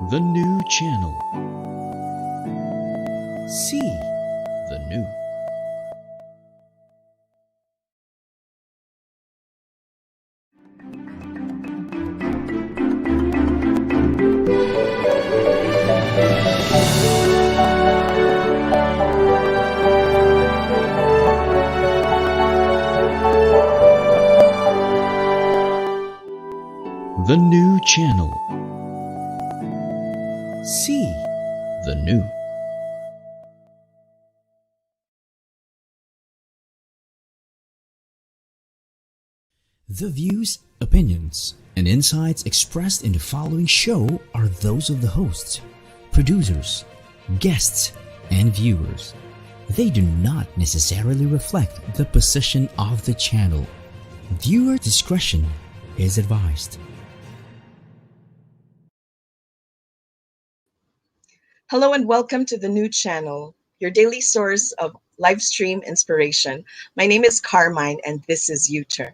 The new channel. See the new. The new channel. See the new. The views, opinions, and insights expressed in the following show are those of the hosts, producers, guests, and viewers. They do not necessarily reflect the position of the channel. Viewer discretion is advised. Hello and welcome to the new channel, your daily source of live stream inspiration. My name is Carmine and this is U-Turn.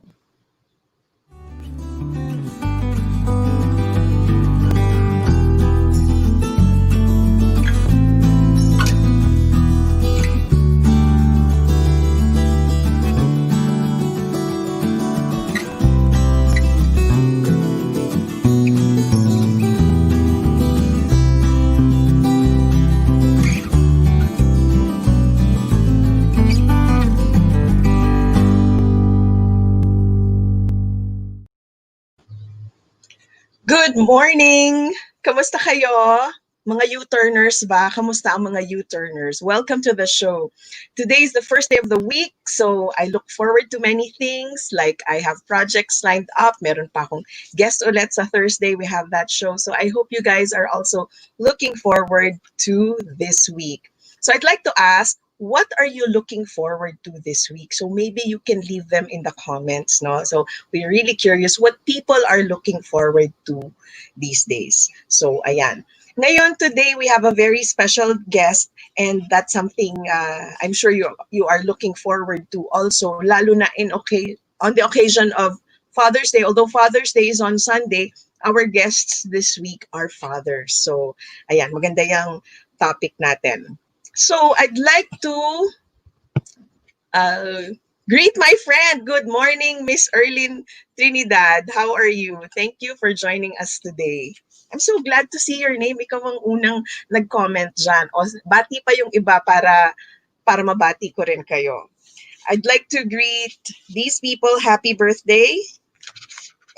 Good morning! Kamusta kayo? Mga U-turners ba? Kamusta ang mga U-turners? Welcome to the show. Today is the first day of the week, so I look forward to many things. Like I have projects lined up. Meron pa akong guest ulit sa Thursday. We have that show. So I hope you guys are also looking forward to this week. So I'd like to ask, what are you looking forward to this week? So maybe you can leave them in the comments, no? So we're really curious what people are looking forward to these days. So ayan. Ngayon, today, we have a very special guest and that's something I'm sure you are looking forward to also, lalo na on the occasion of Father's Day. Although Father's Day is on Sunday, our guests this week are fathers. So ayan, maganda yung topic natin. So I'd like to greet my friend. Good morning, Miss Erlyn Trinidad. How are you? Thank you for joining us today. I'm so glad to see your name. Ikaw ang unang nag-comment dyan. O, bati pa yung iba para mabati ko rin kayo. I'd like to greet these people. Happy birthday.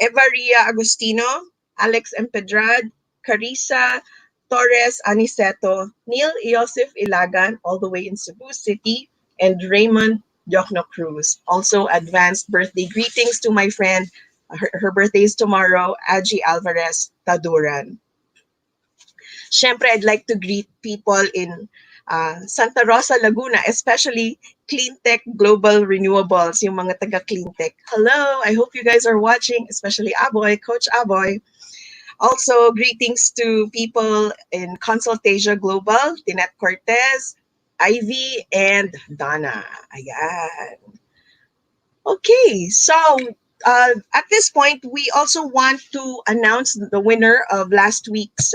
Eva Ria Agustino, Alex Empedrad, Carissa Torres Aniceto, Neil Iosif Ilagan, all the way in Cebu City, and Raymond Jokno Cruz. Also, advanced birthday greetings to my friend. Her birthday is tomorrow, Aji Alvarez Taduran. Siyempre, I'd like to greet people in Santa Rosa, Laguna, especially Cleantech Global Renewables, yung mga taga Cleantech. Hello, I hope you guys are watching, especially Aboy, Coach Aboy. Also, greetings to people in Consultasia Global, Tinette Cortez, Ivy, and Donna. Ayan. Okay, so at this point, we also want to announce the winner of last week's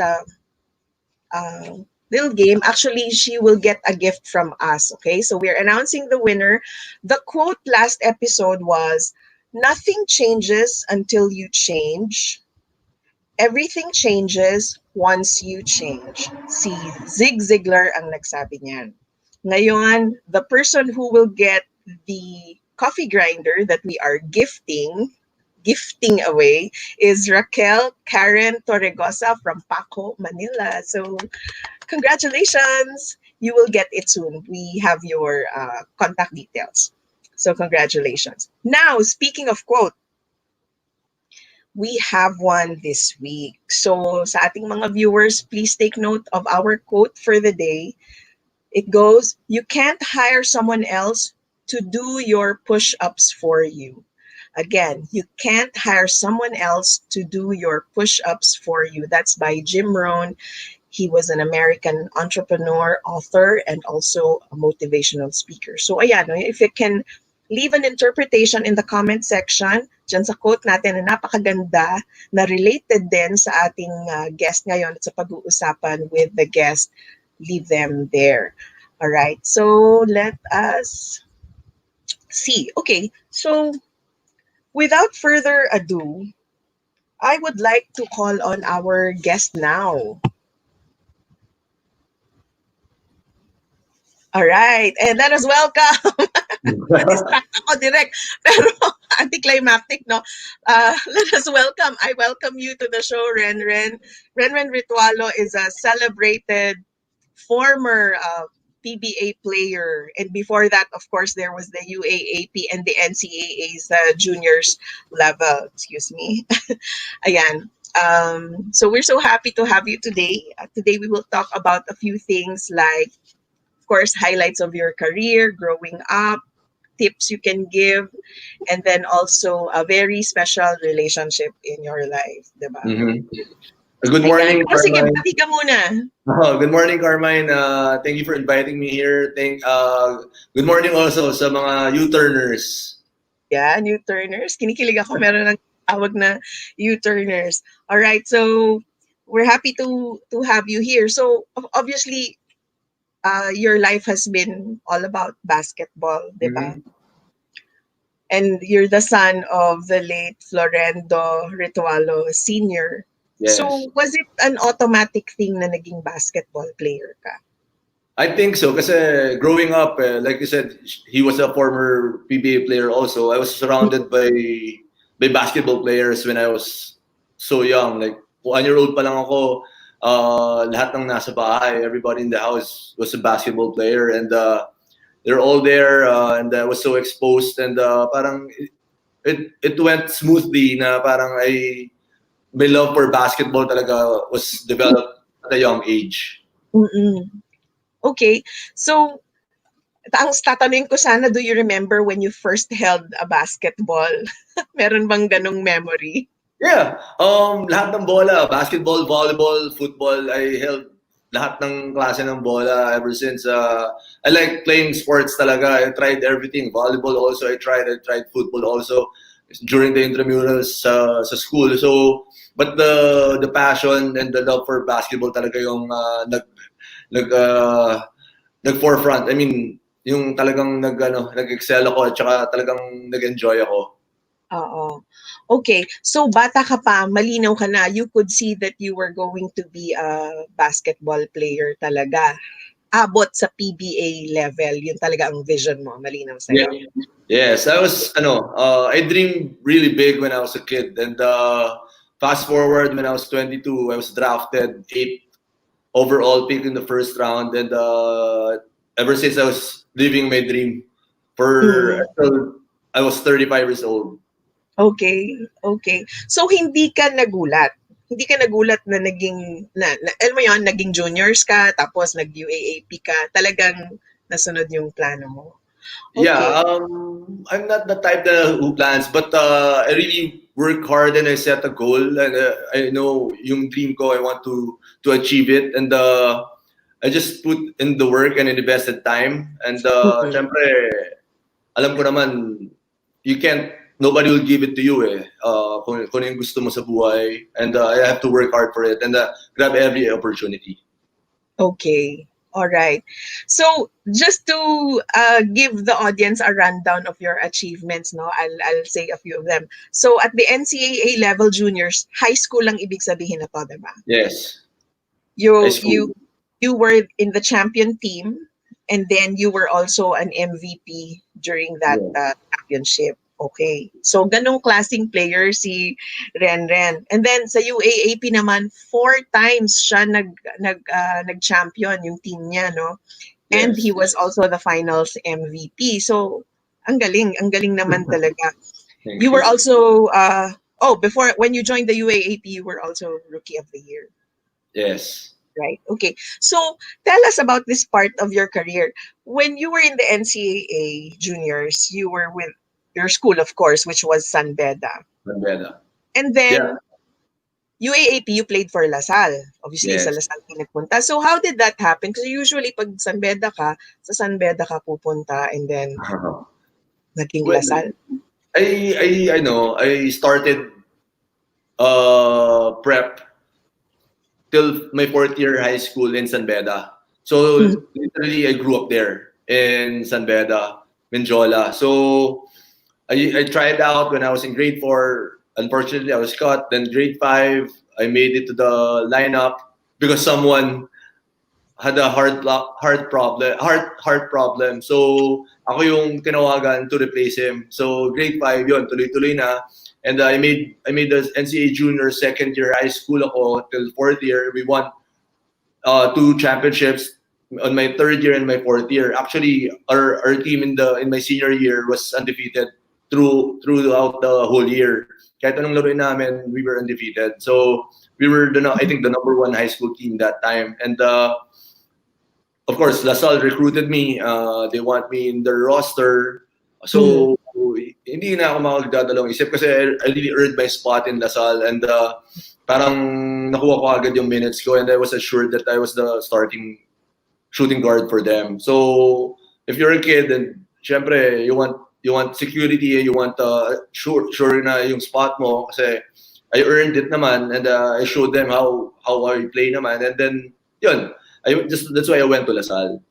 little game. Actually, she will get a gift from us, okay? So we're announcing the winner. The quote last episode was, "Nothing changes until you change. Everything changes once you change." Si Zig Ziglar ang nagsabi niyan. Ngayon, the person who will get the coffee grinder that we are gifting away is Raquel Karen Torregosa from Paco, Manila. So congratulations. You will get it soon. We have your contact details. So congratulations. Now, speaking of quote, we have one this week. So sa ating mga viewers, please take note of our quote for the day. It goes, "You can't hire someone else to do your push-ups for you." Again, you can't hire someone else to do your push-ups for you. That's by Jim Rohn. He was an American entrepreneur, author, and also a motivational speaker. So ayan, if you can leave an interpretation in the comment section dyan sa quote natin na napakaganda na related din sa ating guest ngayon at sa pag-uusapan with the guest. Leave them there. All right. So let us see. Okay. So without further ado, I would like to call on our guest now. All right. And let us welcome. Na-distract ako direct. Pero anticlimactic, no? Let us welcome. I welcome you to the show, Renren. Renren Ritualo is a celebrated former PBA player. And before that, of course, there was the UAAP and the NCAA's juniors level. Excuse me. Ayan. So we're so happy to have you today. Today we will talk about a few things like, of course, highlights of your career, growing up, tips you can give, and then also a very special relationship in your life, diba? Mm-hmm. Good Ayan. morning, O sige, Carmine. bati ka muna. Good morning, Carmine. Thank you for inviting me here. Good morning also sa mga U-turners. Yan, U-turners. Kinikilig ako, meron ng tawag na U-turners. All right, so we're happy to have you here. So obviously, your life has been all about basketball, diba? Mm-hmm. And you're the son of the late Florendo Ritualo Sr. Yes. So was it an automatic thing na naging basketball player ka? I think so kasi growing up, like you said, he was a former PBA player also. I was surrounded by basketball players when I was so young. Like 1-year-old pa lang ako, lahat ng nasa bahay, everybody in the house was a basketball player, and they're all there, and I was so exposed, and parang it went smoothly na parang my love for basketball talaga was developed at a young age. Mm-mm. Okay, so ang tatanungin ko sana, do you remember when you first held a basketball? Meron bang ganong memory? Yeah, lahat ng bola, basketball, volleyball, football, I held lahat ng klase ng bola ever since. I like playing sports talaga. I tried everything. Volleyball also, I tried football also during the intramurals sa school. So, but the passion and the love for basketball talaga yung nag-forefront. I mean, yung talagang nag-excel ako at saka talagang nag-enjoy ako. Oo. Okay, so bata ka pa, malinaw ka na, you could see that you were going to be a basketball player talaga. Abot sa PBA level, yun talaga ang vision mo, malinaw sa'yo. Yeah. Yes, I dreamed really big when I was a kid, and fast forward when I was 22, I was drafted 8th overall pick in the first round, and ever since I was living my dream until I was 35 years old. Okay, okay. So hindi ka nagulat. Hindi ka nagulat na naging alam mo 'yon, naging juniors ka tapos nag-UAAP ka. Talagang nasunod yung plano mo. Okay. Yeah, I'm not the type who plans, but I really work hard and I set a goal, and I know yung dream ko, I want to achieve it, and I just put in the work and invested time, and syempre, alam ko naman, nobody will give it to you kung yung gusto mo sa buhay, and I have to work hard for it and grab every opportunity. Okay. All right. So just to give the audience a rundown of your achievements, no, I'll say a few of them. So at the NCAA level juniors, high school lang ibig sabihin na to, diba? Yes. You were in the champion team, and then you were also an MVP during that championship. Okay. So ganong klaseng player si Renren. And then sa UAAP naman, 4 times siya nag-champion yung team niya, no? And he was also the finals MVP. So ang galing naman talaga. You were also before, when you joined the UAAP, you were also Rookie of the Year. Yes. Right. Okay. So tell us about this part of your career. When you were in the NCAA juniors, you were with your school, of course, which was San Beda. And then UAAP, you played for Lasal. Obviously, sa Lasal ka nagpunta. So how did that happen? Kasi usually pag San Beda ka, sa San Beda ka pupunta, and then naging Well, Lasal? I started prep till my fourth year high school in San Beda. So Mhm. literally, I grew up there in San Beda, Menjola. So I tried out when I was in grade four. Unfortunately, I was cut. Then grade five, I made it to the lineup because someone had a heart problem. So ako yung tinawagan to replace him. So grade 5 yon, tuloy-tuloy na. And I made the NCAA junior second year high school ako till fourth year. We won two championships on my third year and my fourth year. Actually, our team in my senior year was undefeated throughout the whole year. Kahit anong laro namin, we were undefeated. So we were I think the number one high school team that time. And of course, LaSalle recruited me. They want me in their roster. Mhm. So, hindi na ako magdadalawang isip kasi I really earned my spot in LaSalle and parang nakuha ko agad yung minutes ko and I was assured that I was the starting shooting guard for them. So, if you're a kid and syempre you want security, you want sure na yung spot mo kasi I earned it naman and I showed them how I play naman and then yun. That's why I went to LaSalle.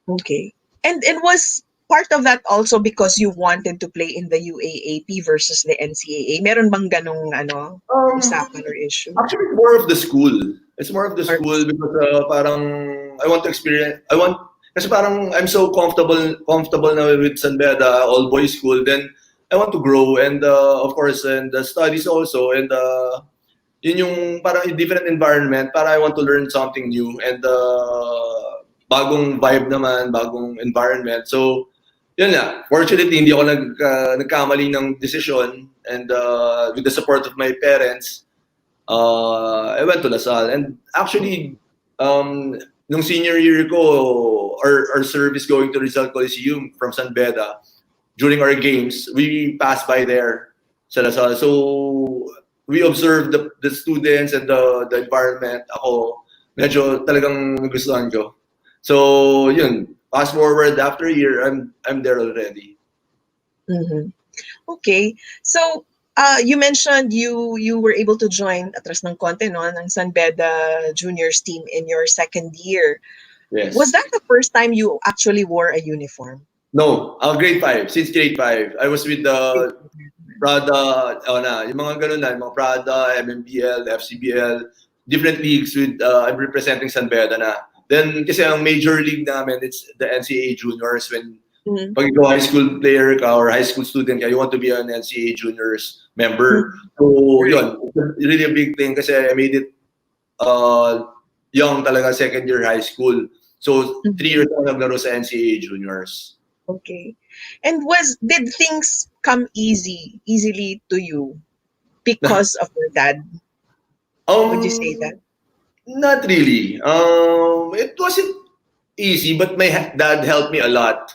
Okay. And was part of that also because you wanted to play in the UAAP versus the NCAA? Meron bang ganong usapan or issue? Actually, it's more of the school. It's more of the Or school because parang I want to experience. Kasi parang I'm so comfortable now with San Beda, all boys school. Then I want to grow and of course and the studies also and yun yung parang a different environment. Para I want to learn something new and bagong vibe naman, bagong environment. So yun nga. Fortunately, hindi ako nagkamali ng decision and with the support of my parents. I went to LaSalle. And actually, nung senior year ko, our service going to Rizal Coliseum from San Beda, during our games, we passed by there sa LaSalle. So, we observed the students and the environment. Ako, medyo talagang nagustuhan ko. So, yun. Fast forward after a year, I'm there already. Mhm. Okay. So, you mentioned you were able to join, atras ng konti, no, ng San Beda Juniors team in your second year. Was Yes. that the first time you actually wore a uniform? No, grade 5. Since grade 5, I was with the Prada, yung mga ganun na, yung mga Prada, MMBL, FCBL, different leagues with, I'm representing San Beda na. Then, kasi ang major league namin, it's the NCAA juniors. When Mhm. pag ikaw high school player ka or high school student ka, you want to be an NCAA juniors member. Mhm. So, Right. yun, it's really a big thing kasi I made it young talaga, second year high school. So, 3 years ako naglaro sa NCAA juniors. Okay. And did things come easily to you because of your dad? Would you say that? Not really. It wasn't easy, but my dad helped me a lot.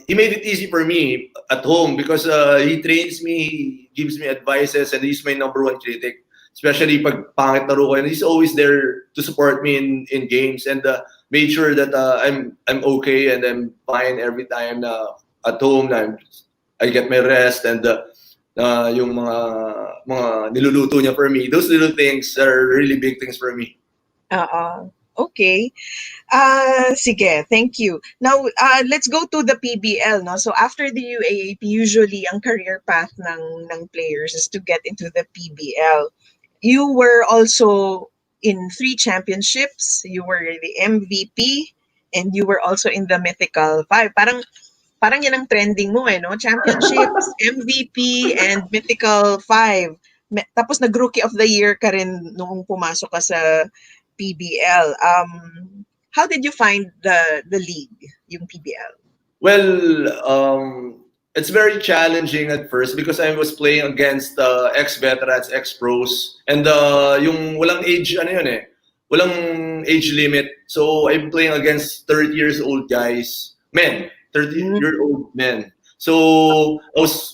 He made it easy for me at home because he trains me, he gives me advices, and he's my number one critic. Especially pag pangit na ko, and he's always there to support me in games and made sure that I'm okay and I'm fine every time na at home na I get my rest and yung mga niluluto niya for me. Those little things are really big things for me. Okay. Sige, thank you. Now, let's go to the PBL, no? So after the UAAP, usually ang career path ng players is to get into the PBL. You were also in 3 championships. You were the MVP and you were also in the Mythical 5. Parang yan ang trending mo no? Championships, MVP, and Mythical 5. Tapos nag-Rookie of the Year ka rin noong pumasok ka sa PBL. How did you find the league, yung PBL? Well, it's very challenging at first because I was playing against ex-veterans, ex-pros, and yung walang age, walang age limit. So I'm playing against 30 years old guys, men, 30-year-old men. So I was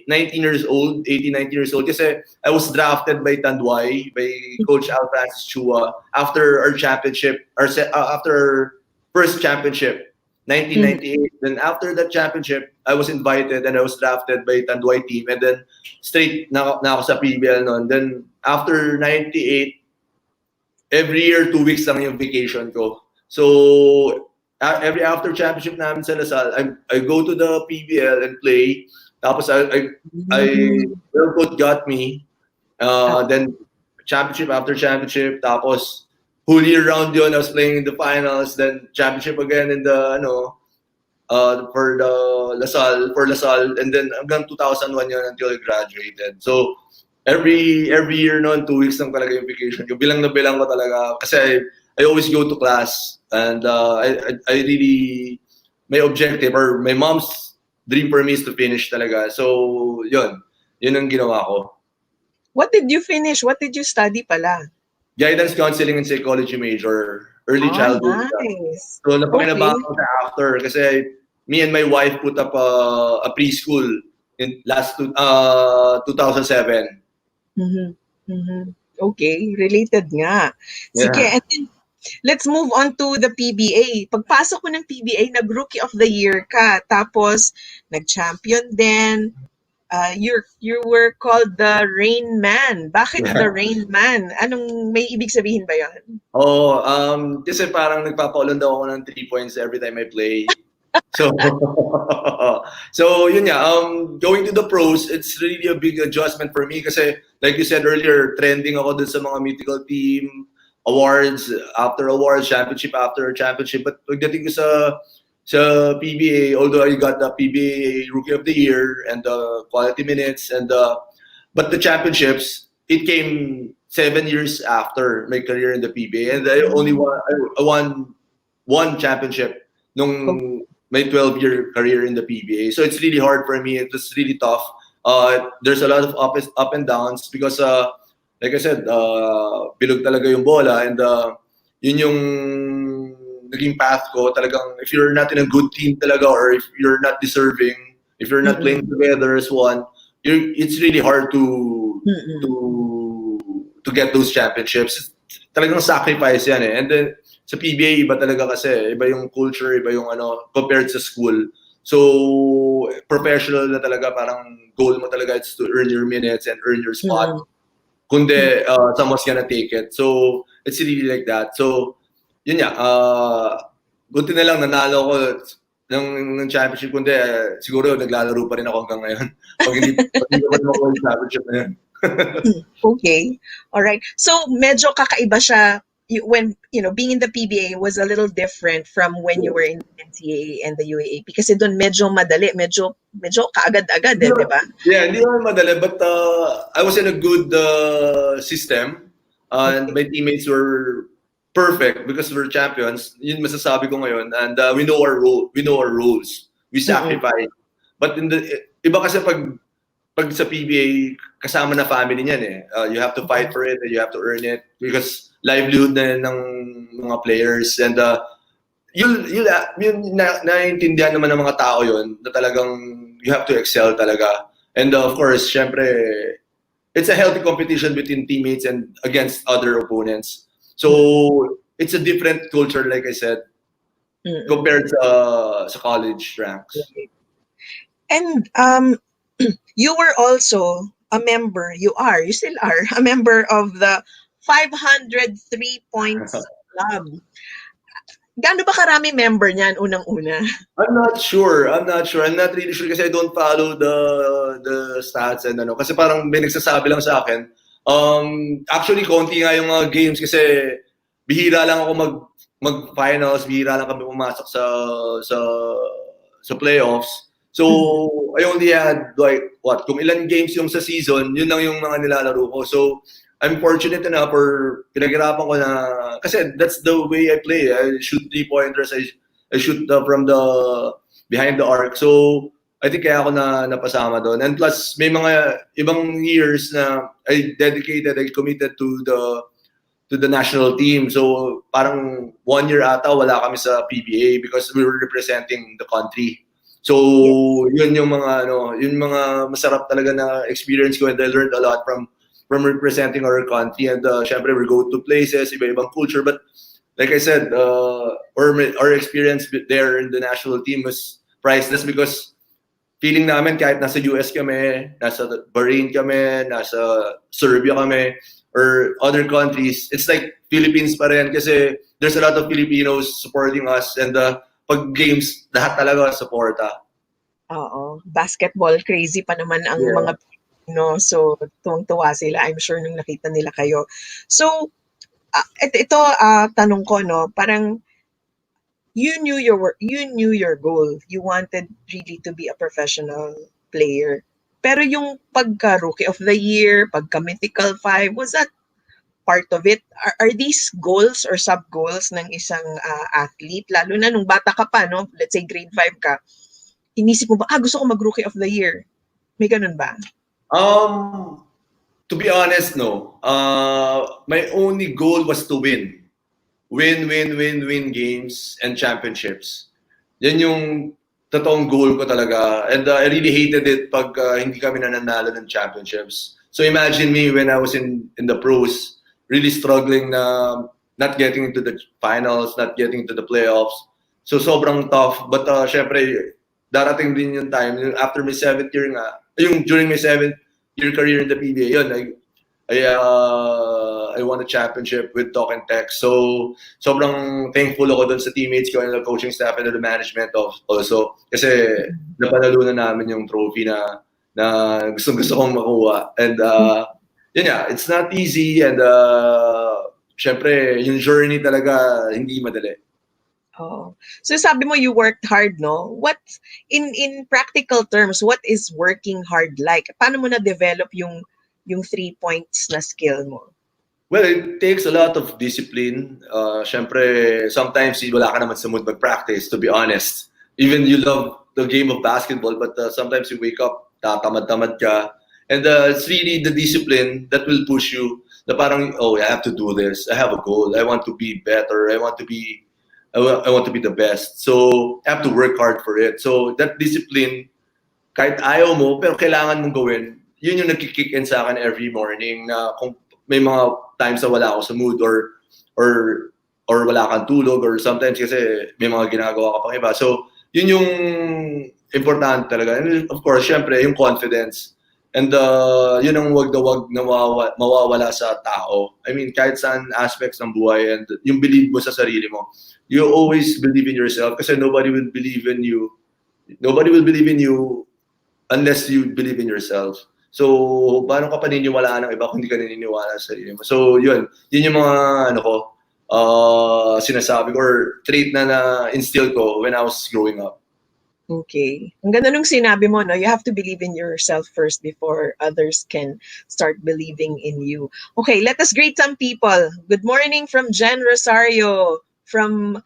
19 years old, 18, 19 years old. Kasi I was drafted by Tanduay, by Coach Al Francis Chua after our championship, after our first championship. Mhm. 1998. Then after that championship, I was invited and I was drafted by Tanduay team. And then straight na ako sa PBL noon. Then after 98, every year 2 weeks lang yung vacation ko. So every after championship namin sa Lasal, I go to the PBL and play. Tapos I Mm. well coach got me. Ah, Then championship after championship. Tapos whole year round yun, I was playing in the finals. Then championship again in the for the Lasal, and then hanggang 2001 yun until I graduated. So every year noon, 2 weeks lang talaga yung vacation ko. Bilang na bilang ko talaga kasi I always go to class, and I really, my objective or my mom's dream for me is to finish talaga. So yun ang ginawa ko. what did you finish? What did you study pala? Guidance counseling and psychology major, early Ah, childhood. nice. So Okay. napakinabahan ko sa after kasi me and my wife put up a preschool in 2007. Mhm. Mhm. Okay, related nga. Sige, Yeah. and then let's move on to the PBA. Pagpasok ko ng PBA, nag-Rookie of the Year ka. Tapos, nag-champion din. You were called the Rain Man. Bakit the Yeah. Rain Man? Anong may ibig sabihin ba yon? Oh, kasi parang nagpapaulan daw ako ng 3 points every time I play. So, so yun nga, going to the pros, it's really a big adjustment for me kasi like you said earlier, trending ako dun sa mga mythical team, awards, championship after championship. But pagdating ko sa PBA, although I got the PBA Rookie of the Year and the quality minutes and but the championships, it came 7 years after my career in the PBA, and I won one championship nung my 12-year career in the PBA. So it's really hard for me. It was really tough. There's a lot of up and downs because, like I said, bilog talaga yung bola, and yun yung naging path ko. Talagang if you're not in a good team talaga, or if you're not deserving, if you're not playing together as one, it's really hard Mm-mm. to get those championships. Talagang sacrifice yan eh. And then sa PBA iba talaga kasi, iba yung culture, iba yung compared sa school. So professional na talaga, parang goal mo talaga is to earn your minutes and earn your spot. Mm-mm. Kundi someone's gonna take it. So it's really like that. So yun nga, buti na lang nanalo ko ng championship, kundi siguro naglalaro pa rin ako hanggang ngayon. Pag hindi ko makuha yung championship na yun. Okay. All right. So medyo kakaiba siya when being in the PBA was a little different from when you were in the NCAA and the UAAP kasi doon medyo madali, medyo kaagad-agad eh, 'di ba? Yeah, hindi naman madali, but I was in a good system, and my teammates were perfect because we're champions. Yun masasabi ko ngayon, and we know our role, we know our roles. We sacrifice. But iba kasi pag sa PBA, kasama na family niyan eh. You have to fight for it and you have to earn it because livelihood na ng mga players, and yun naiintindihan naman ng mga tao yun na talagang you have to excel talaga. And of course, syempre, it's a healthy competition between teammates and against other opponents. So it's a different culture, like I said, compared sa college ranks. And you were also a member, you still are a member of the 503 points club. Gaano ba karami member niyan unang-una? I'm not sure. I'm not really sure kasi I don't follow the stats and kasi parang may nagsasabi lang sa akin. Actually konti nga yung mga games kasi bihira lang ako mag-finals, bihira lang kami pumasok sa playoffs. So I only had kung ilan games yung sa season, yun lang yung mga nilalaro ko. So I'm fortunate enough, or pinaghirapan ko na, kasi that's the way I play. I shoot 3-pointers, I shoot from the behind the arc. So I think kaya ako napasama doon. And plus may mga ibang years na I committed to the national team. So parang 1 year ata wala kami sa PBA because we were representing the country. So yun yung mga masarap talaga na experience ko, and I learned a lot from representing our country. And syempre we go to places, iba-ibang culture, but like I said, our experience there in the national team was priceless because feeling namin kahit nasa US kami, nasa Bahrain kami, nasa Serbia kami, or other countries, it's like Philippines pa rin kasi there's a lot of Filipinos supporting us and pag games, lahat talaga suporta. Oo. Basketball crazy pa naman ang Yeah. mga Pilipino. So, tuwang-tuwa sila. I'm sure nung nakita nila kayo. So, ito tanong ko, no, parang you knew your goal. You wanted really to be a professional player. Pero yung pagka-rookie of the year, pagka-mythical five, was that part of it? Are these goals or sub-goals ng isang athlete? Lalo na nung bata ka pa, no? Let's say grade 5 ka. Inisip mo ba, gusto ko mag-rookie of the year? May ganun ba? To be honest, no. My only goal was to win. Win games and championships. Yan yung totoong goal ko talaga. And I really hated it pag hindi kami nananalo ng championships. So imagine me when I was in the pros, really struggling na not getting into the finals, not getting into the playoffs. So sobrang tough. But syempre, darating din yung time. Yung after my 7th year nga, yung during my 7th year career in the PBA, yun, I won a championship with Talk and Tech. So, sobrang thankful ako dun sa teammates ko and the coaching staff and the management also. Kasi napanalunan namin yung trophy na gusto kong makuha. And yun nga, it's not easy and syempre, yung journey talaga hindi madali. Oh. So sabi mo you worked hard, no? What in practical terms, what is working hard like? Paano mo na develop yung 3 points na skill mo? Well, it takes a lot of discipline. Syempre, sometimes wala ka naman sa mood mag-practice, to be honest. Even you love the game of basketball, but sometimes you wake up, tatamad-tamad ka. And it's really the discipline that will push you. Na parang, I have to do this. I have a goal. I want to be better. I want to be the best. So, I have to work hard for it. So, that discipline, kahit ayaw mo, pero kailangan mong gawin, yun yung nagkikick in sa akin every morning na kung may mga times na wala ako sa mood or wala kang tulog or sometimes kasi may mga ginagawa ka pang iba. So, yun yung importante talaga. And of course, syempre, yung confidence. And yun ang wag na mawawala sa tao. I mean, kahit saan aspects ng buhay and yung believe mo sa sarili mo. You always believe in yourself kasi nobody will believe in you. Nobody will believe in you unless you believe in yourself. So, paano ka paniniwalaan ng iba kung hindi ka naniniwala sa sarili mo? So, yun yung mga sinasabi ko or trait na na-instill ko when I was growing up. Okay. Ang ganda nung sinabi mo, no? You have to believe in yourself first before others can start believing in you. Okay, let us greet some people. Good morning from Jen Rosario, from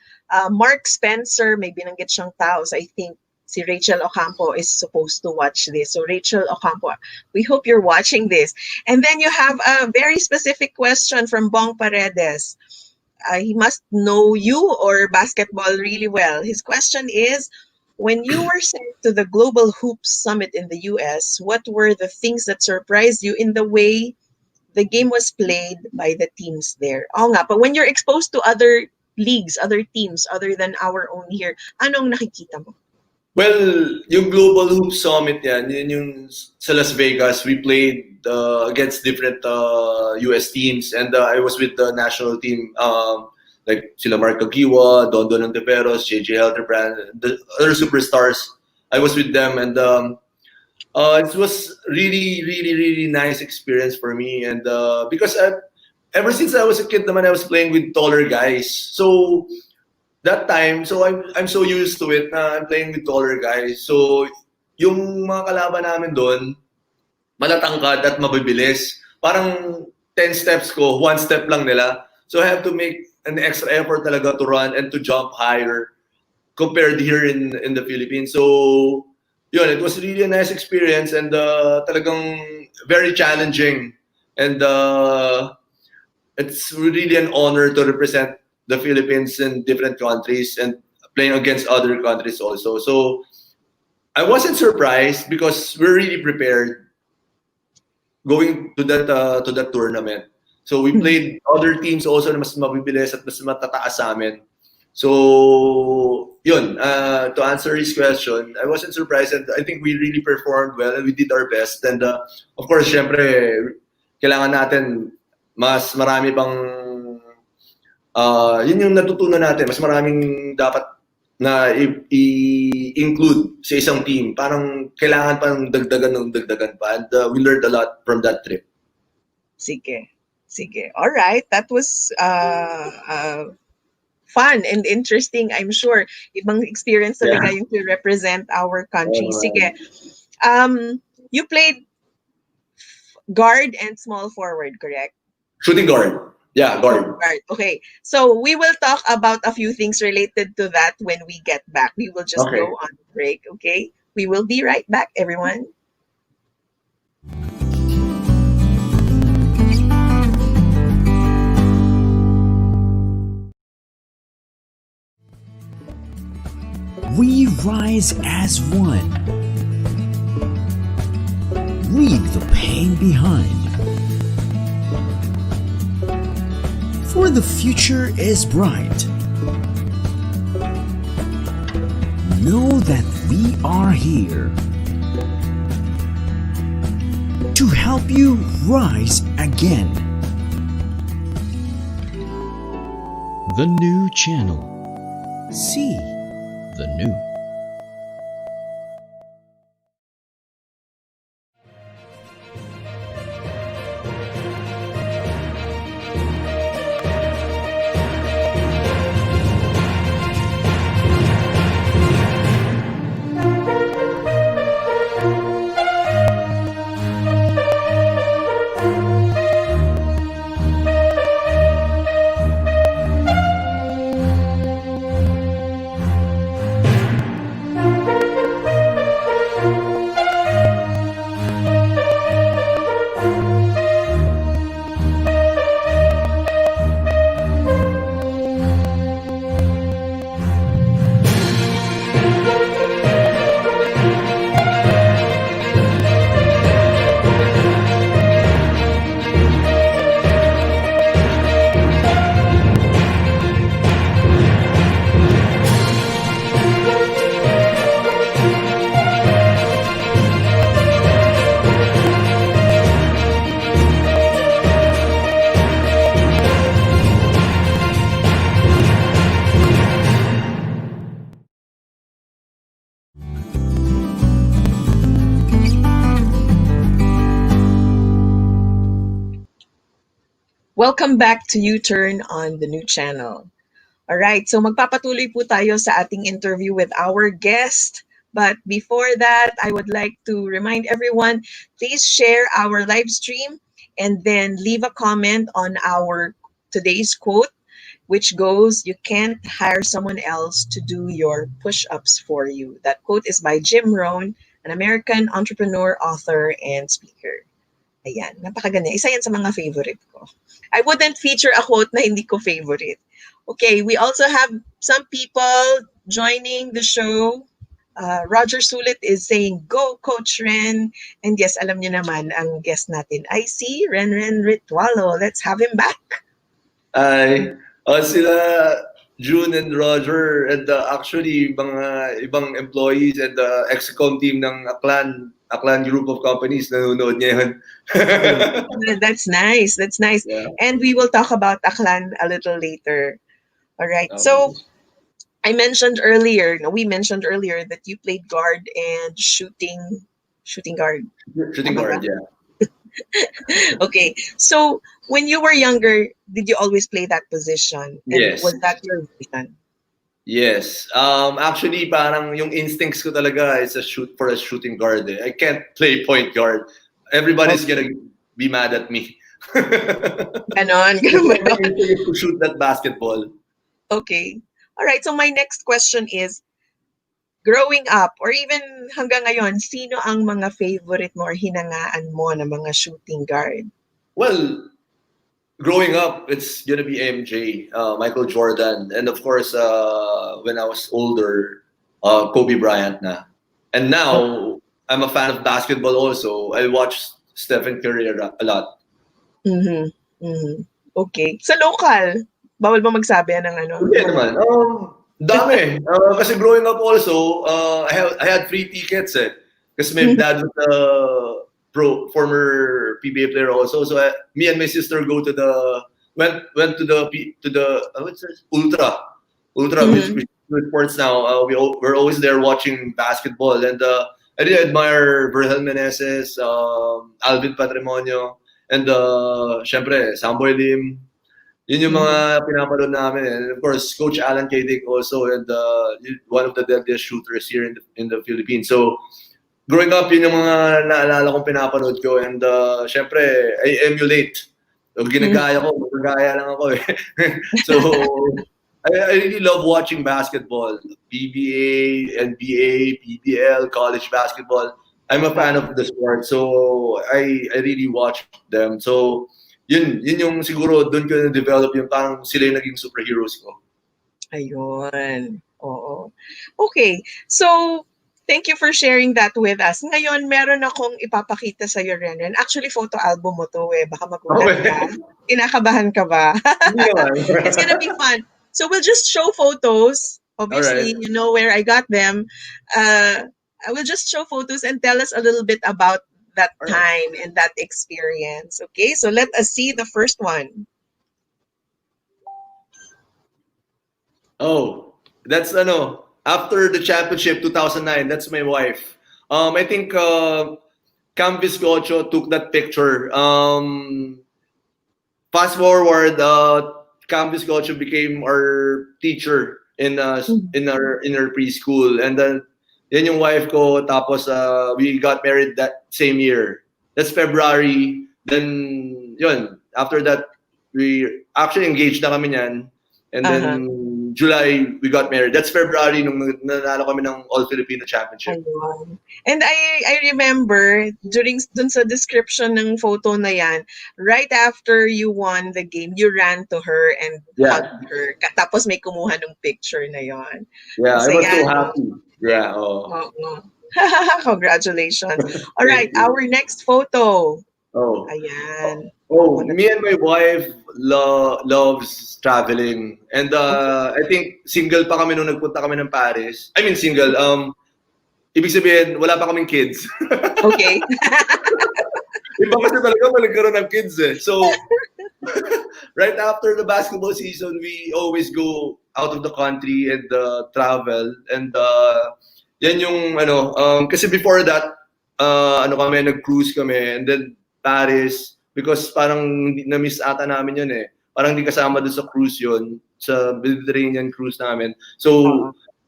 Mark Spencer, may binanggit siyang tao. So I think si Rachel Ocampo is supposed to watch this. So Rachel Ocampo, we hope you're watching this. And then you have a very specific question from Bong Paredes. He must know you or basketball really well. His question is, when you were sent to the Global Hoops Summit in the US, what were the things that surprised you in the way the game was played by the teams there? Oo nga, but when you're exposed to other leagues, other teams, other than our own here, anong nakikita mo? Well, yung Global Hoop Summit yun yung sa Las Vegas. We played against different US teams and I was with the national team like sila Mark Agiwa, Don Ontiveros, JJ Helterbrand, the other superstars. I was with them and it was really nice experience for me and because ever since I was a kid naman I was playing with taller guys. So that time, so I'm so used to it na I'm playing with taller guys. So, yung mga kalaban namin doon, malatangkad at mabibilis. Parang 10 steps ko, 1 step lang nila. So, I have to make an extra effort talaga to run and to jump higher compared here in the Philippines. So, yun, it was really a nice experience and talagang very challenging. And it's really an honor to represent the Philippines in different countries and playing against other countries also. So I wasn't surprised because we're really prepared going to that tournament. So we played other teams also na mas mabibilis at mas matataas sa amin. So, yun, to answer his question, I wasn't surprised, and I think we really performed well and we did our best. And of course, syempre, kailangan natin mas marami pang, yun yung natutunan natin, mas maraming dapat na i-include sa isang team. Parang kailangan pang dagdagan pa. And we learned a lot from that trip. Sige. All right. That was fun and interesting, I'm sure. Ibang experience talaga yung to represent our country. Sige. You played guard and small forward, correct? Shooting guard. Yeah, guard. Okay. So we will talk about a few things related to that when we get back. We will just go on break, okay? We will be right back, everyone. We rise as one. Leave the pain behind. For the future is bright. Know that we are here to help you rise again. The new channel. See the new. Welcome back to U-Turn on the new channel. Alright, so magpapatuloy po tayo sa ating interview with our guest. But before that, I would like to remind everyone, please share our live stream and then leave a comment on our today's quote, which goes, "You can't hire someone else to do your push-ups for you." That quote is by Jim Rohn, an American entrepreneur, author, and speaker. Ayan, napakaganda. Isa yan sa mga favorite ko. I wouldn't feature a quote na hindi ko favorite. Okay, we also have some people joining the show. Roger Sulit is saying, "Go, Coach Ren." And yes, alam niyo naman, ang guest natin ay si Renren Ritualo. Let's have him back. Ay, sila June and Roger and actually mga ibang employees and the ex-com team ng Aklan group of companies nanonood ngayon. That's nice. That's nice. Yeah. And we will talk about Aklan a little later. All right. So we mentioned earlier that you played guard and shooting guard. Shooting guard, yeah. Okay. So when you were younger, did you always play that position? And Yes. was that your vision? Yes. Actually, parang yung instincts ko talaga is a shooting guard. I can't play point guard. Everybody's gonna be mad at me. Ganon ba yun? To shoot that basketball. Okay. All right. So my next question is, growing up or even hanggang ngayon, sino ang mga favorite mo or hinangaan mo na mga shooting guard? Well, growing up, it's gonna be MJ, Michael Jordan, and of course, when I was older, Kobe Bryant na. And now, I'm a fan of basketball also. I watch Stephen Curry a lot. Mm-hmm. Mhm. Okay. Sa local, bawal ba magsabi ng ano? Hindi naman. Dami. Kasi growing up also, I had free tickets eh. Kasi my dad was a former PBA player also. So me and my sister go to the went to the what's this? Ultra, Mhm. which is sports now. We're always there watching basketball, and I really admire Virgil Meneses, Alvin Patrimonio, and syempre Samboy Lim. Yun yung Mhm. mga pinapanood namin. And of course, Coach Alan Kaydick also, and one of the deadliest shooters here in the Philippines. So, growing up, yun yung mga naalala kong pinapanood ko. And syempre, I emulate. So, Mhm. ginagaya ko, magagaya lang ako eh. So, I really love watching basketball. PBA, NBA, PBL, college basketball. I'm a fan of the sport. So, I really watch them. So, yun yung siguro doon ko na-develop yung parang sila yung naging superheroes ko. Ayun. Oo. Okay. So, thank you for sharing that with us. Ngayon, meron akong ipapakita sa'yo, Renren. Actually, photo album mo 'to eh. Baka magulat ka. Okay. Kinakabahan ka ba? Hindi naman. It's gonna be fun. So, we'll just show photos. Alright. Obviously, you know where I got them. I will just show photos and tell us a little bit about that Alright. time and that experience. Okay? So, let us see the first one. Oh, that's after the championship 2009, that's my wife. I think Cam Viscocho took that picture. Fast forward, Cam Viscocho became our teacher in our preschool, and then yan yung wife ko. Tapos we got married that same year. That's February. Then yun. After that, we actually engaged na kami niyan, and Uh-huh. then July we got married. That's February nung nanalo kami ng All Filipino Championship. Ayun. And I remember dun sa description ng photo na yan, right after you won the game, you ran to her and Yeah, hugged her. Tapos may kumuha ng picture na yon. yeah. Ang I was saya, so no? happy. Yeah. Oh, Oo. Congratulations. All right, thank you. our next photo. Oh. Ayan. Oh, Wanna- me and my wife loves traveling. And I think single pa kami nung nagpunta kami ng Paris. I mean single. Ibig sabihin, wala pa kaming kids. Okay. Iba kasi talaga pag nagkaroon ng kids eh. So, right after the basketball season, we always go out of the country and travel. And yan yung kasi before that, kami, nag-cruise kami. And then Paris, because parang na-miss ata namin yun eh. Parang hindi kasama doon sa cruise yun, sa Mediterranean cruise namin. Oo. So,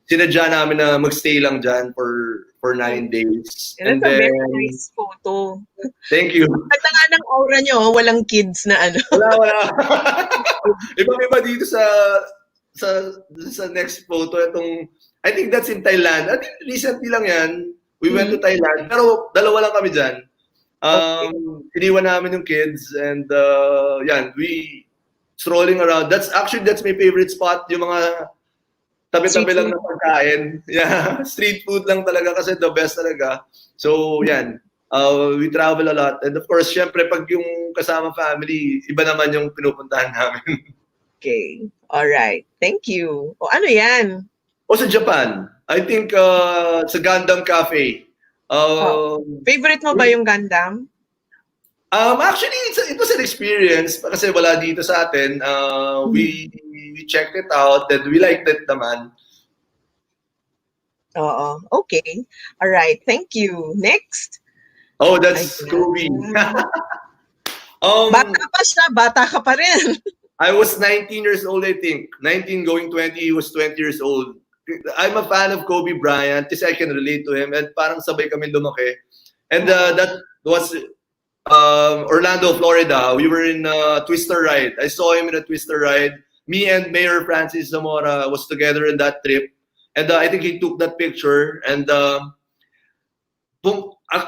sinadya namin na magstay lang dyan for 9 days. And And that's a very then, nice photo. thank you. Ganda nga ng aura nyo, walang kids na ano. Wala. Ibang-iba dito sa next photo. I think that's in Thailand. I think recently lang yan. We went to Thailand. Pero dalawa lang kami dyan. Iniwan namin yung kids. And yan, we strolling around. That's my favorite spot. Yung mga tabi-tabi Street lang food. na pagkain. Yeah, street food lang talaga kasi the best talaga. So, yan. We travel a lot. And of course, syempre, pag yung kasama family, iba naman yung pinupuntahan namin. Okay. All right. Thank you. O ano yan? O sa Japan, I think sa Gundam Cafe. Favorite mo ba yung Gundam? Actually, it was an experience kasi wala dito sa atin. We checked it out and we liked it naman. Oo. Okay. All right. Thank you. Next. Oh, that's Ayan. Kobe. Bata pa siya. Bata ka pa rin. I was 19 years old, I think. 19 going 20, he was 20 years old. I'm a fan of Kobe Bryant kasi I can relate to him and parang sabay kami lumaki. And that was Orlando, Florida. We were in a Twister ride. I saw him in a Twister ride. Me and Mayor Francis Zamora was together in that trip. And I think he took that picture. And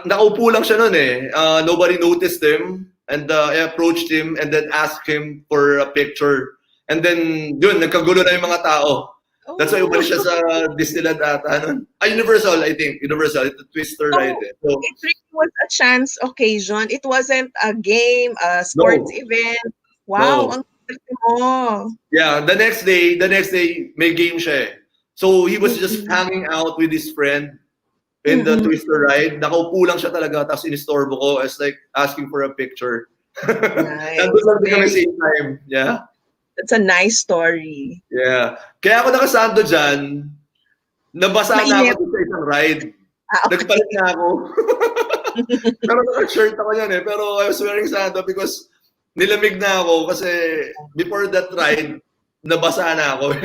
nakaupo lang siya nun eh. Nobody noticed him. And I approached him and then asked him for a picture. And then, yun, nagkagulo na yung mga tao. That's why umalis siya sa Disneyland ata nun. Universal, I think. Universal. It's a Twister ride eh. So, it really was a chance occasion. It wasn't a game, a sports event. Wow, No. ang swerte mo. Yeah, the next day, may game siya eh. So he was just Mm-mm. hanging out with his friend in the Mm-mm. Twister ride. Nakaupo lang siya talaga, tapos inistorbo ko as like asking for a picture. Nandun Nice. lang din kami Very, same time. Yeah. that's a nice story. Yeah. Kaya ako nakasando dyan, nabasa na ako Mainit. dun sa isang ride. Okay. Nagpalit na ako. Pero naka-shirt ako yan eh. Pero I was wearing sando because nilamig na ako kasi before that ride, nabasa na ako.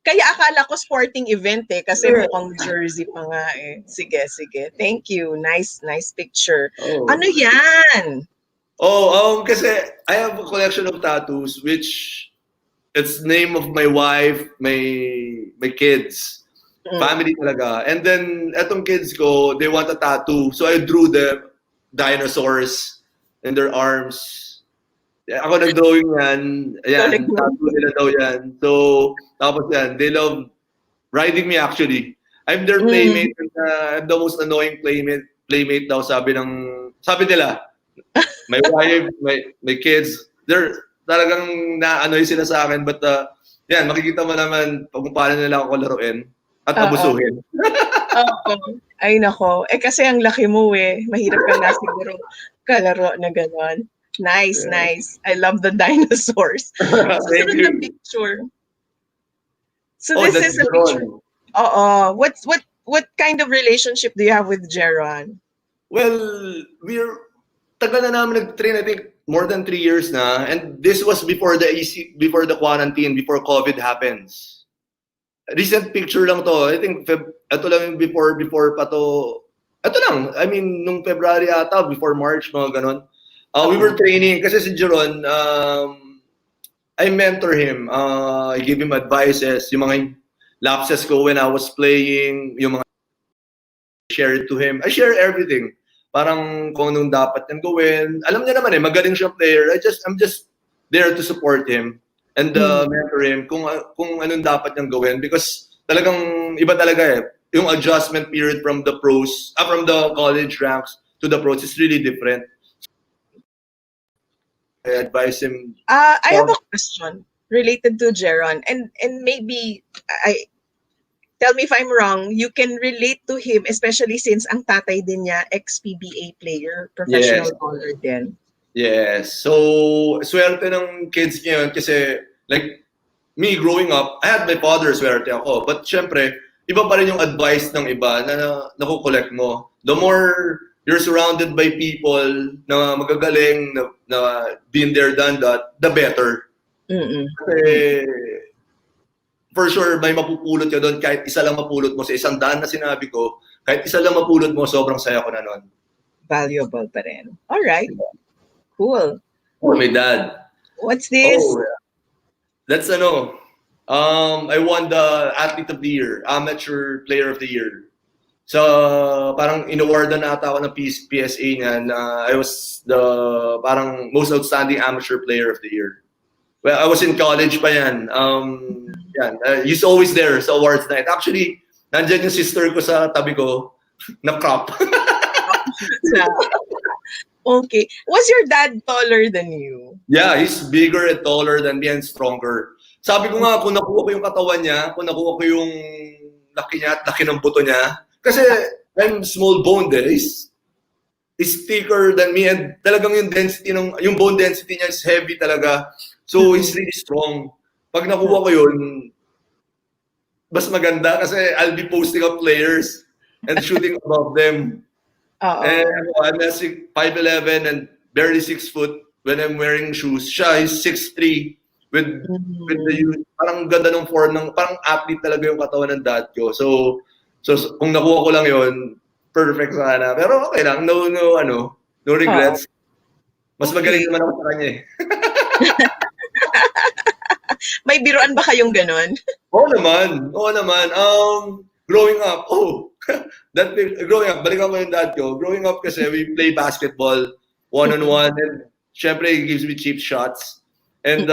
Kaya akala ko sporting event eh, kasi mukhang jersey pa nga eh. Sige, sige. Thank you. Nice, nice picture. Oh. Ano yan? Kasi I have a collection of tattoos which it's name of my wife, my kids, family talaga. And then etong kids ko, they want a tattoo. So I drew the dinosaurs in their arms. Ako nag-drawing yan. Ayan, tattoo nila daw yan. So, tapos yan, they love riding me actually. I'm their playmate and I'm the most annoying playmate daw sabi nila. My wife, my kids, they're talagang na-annoy sila sa akin but yan, makikita mo naman kung paano nila ako laruin at abusuhin. Oo. Ay nako. Kasi ang laki mo eh. Mahirap ka na siguro kalaro na gano'n. Nice, Yeah. nice. I love the dinosaurs. Thank Sunod na you. picture. So Oh, this that's is a picture. Jeron. What kind of relationship do you have with Jeron? Well, tagal na namin nag-train, I think more than 3 years na. And this was before before the quarantine, before COVID happens. Recent picture lang to. I think ito lang yung before pa to. Ito lang. I mean, nung February ata, before March, mga ganon. We were training kasi si Jeron, I mentor him. I give him advices. Yung mga lapses ko when I was playing, yung mga share it to him. I share everything. Parang kung anong dapat niyang gawin. Alam niya naman magaling siyang player. I'm just there to support him and mentor him kung anong dapat niyang gawin because talagang iba talaga eh. Yung adjustment period from the college ranks to the pros is really different. I advise him. I have a question related to Jeron and maybe tell me if I'm wrong, you can relate to him especially since ang tatay din niya ex-PBA player, professional bowler din. Yes. So, swerte ng kids ngayon kasi like me growing up, I had my father, swerte ako. But syempre, iba pa rin yung advice ng iba na nakukolect mo. The more you're surrounded by people na magagaling, na been there, done that, the better. Kasi for sure, may mapupulot ka doon kahit isa lang mapulot mo sa 100 na sinabi ko, kahit isa lang mapulot mo, sobrang saya ko na noon. Valuable pa rin. All right. Cool. Oh, my dad. What's this? Oh, that's I won the Athlete of the Year, Amateur Player of the Year. So, parang in-awardan na ata ako ng PSA niya na I was the parang most outstanding amateur player of the year. Well, I was in college pa yan. He's always there sa awards night. Actually, nandyan yung sister ko sa tabi ko na crop. Okay. Was your dad taller than you? Yeah, he's bigger and taller than me and stronger. Sabi ko nga, kung nakuha ko yung katawan niya, kung nakuha ko yung laki niya at laki ng buto niya, kasi I'm small boned is thicker than me and talagang yung bone density niya is heavy talaga. So he's really strong. Pag nakuha ko yun, mas maganda kasi I'll be posting up players and shooting above them. And I'm 5'11" and barely 6 foot when I'm wearing shoes. Siya is 6'3" with the parang ganda ng form ng parang athlete talaga yung katawan ng dad ko. So kung nakuha ko lang yon, perfect sana. Pero okay lang, no regrets. Mas magaling naman ako sa kanya eh. May biruan ba kayong ganun? Oo naman. Growing up, balikan ko yung dad ko. Growing up kasi we play basketball one-on-one and syempre he gives me cheap shots. And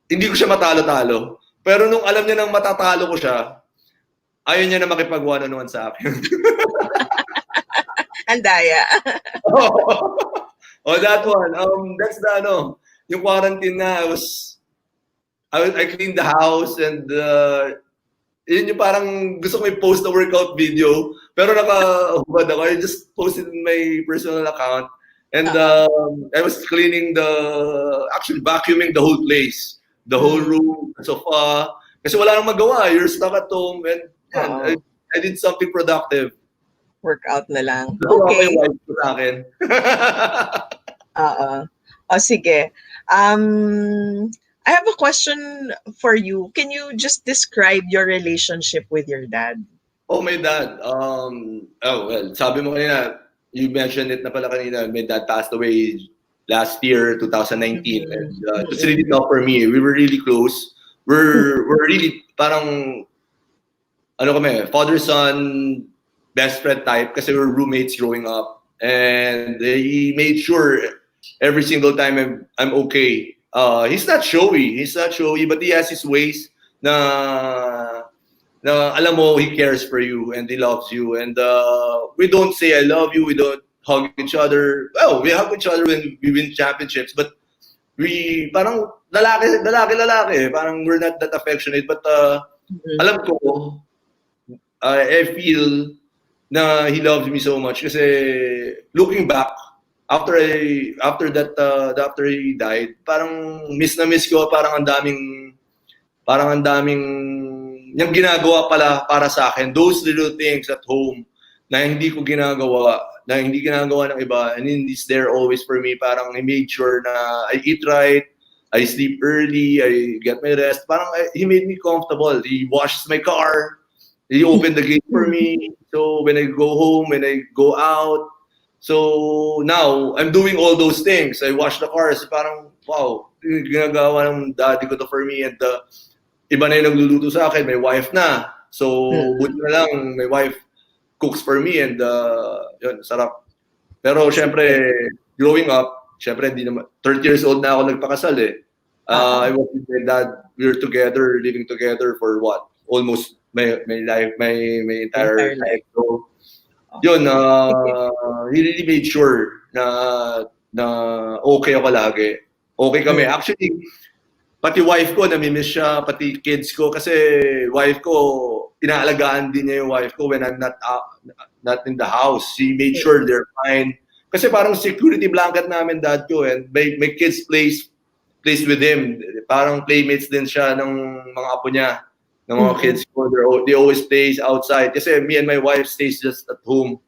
hindi ko siya matalo-talo. Pero nung alam niya nang matatalo ko siya, ayaw niya na makipag one-on-one sa akin. Andaya. Oh, that one. That's the yung quarantine na I cleaned the house and yun yung parang gusto ko i-post na workout video pero nakahubad ako. I just posted in my personal account and I was cleaning actually vacuuming the whole place, the whole room, the sofa. Kasi wala nang magawa. You're stuck at home and I did something productive. Workout na lang. Natuwa ko Okay. yung wife ko sa akin. O sige. I have a question for you. Can you just describe your relationship with your dad? Oh, my dad. Well, sabi mo kanina, you mentioned it na pala kanina, my dad passed away last year, 2019. And it was really tough for me. We were really close. We're really parang, father-son, best friend type kasi we were roommates growing up. And he made sure every single time I'm okay. He's not showy, but he has his ways na alam mo, he cares for you and he loves you. And we don't say I love you, we don't hug each other. Well, we hug each other when we win championships, but we parang lalaki. Parang we're not that affectionate, but alam ko, I feel na he loves me so much kasi looking back, after he died, parang miss na miss ko, parang ang daming yung ginagawa pala para sa akin, those little things at home na hindi ginagawa ng iba, and he's there always for me. Parang he made sure na I eat right, I sleep early, I get my rest. Parang he made me comfortable. He washes my car, he opened the gate for me. So when I go home, when I go out, so now I'm doing all those things. I wash the cars. Parang wow, ginagawa ng daddy ko to for me. And iba na yung nagluluto sa akin, may wife na. So, buti na lang, my wife cooks for me and yun, sarap. Pero syempre, growing up, syempre, 30 years old na ako nagpakasal eh. I was with my dad, we were together, living together for what? Almost my life, my entire life. So, yun, he really made sure na okay ako lagi. Okay kami. Actually, pati wife ko, namimiss siya, pati kids ko, kasi wife ko, inaalagaan din niya yung wife ko when I'm not in the house. She made sure they're fine. Kasi parang security blanket namin dad ko, and my kids plays with him. Parang playmates din siya ng mga apo niya, ng mga kids ko. They always plays outside. Kasi me and my wife stays just at home,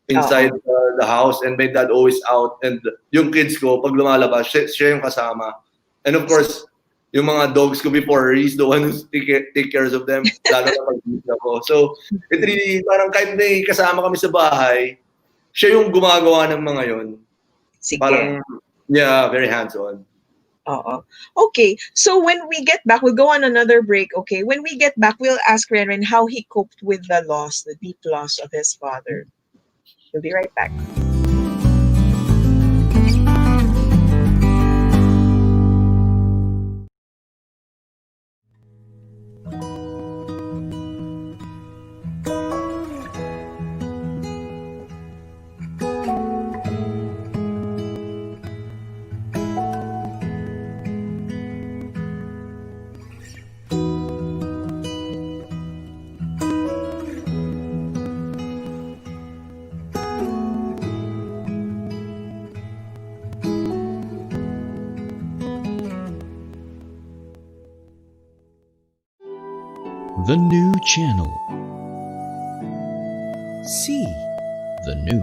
inside the house, and my dad always out. And yung kids ko, pag lumalabas, siya yung kasama. And of course, yung mga dogs ko before, he's the one who take care of them, lalo na pag-busy ako. So, it really, parang kahit may kasama kami sa bahay, siya yung gumagawa ng mga yun. Sige. Parang, yeah, very hands-on. Okay, so when we get back, we'll go on another break, okay? When we get back, we'll ask Renren how he coped with the deep loss of his father. We'll be right back. The new channel. See the new.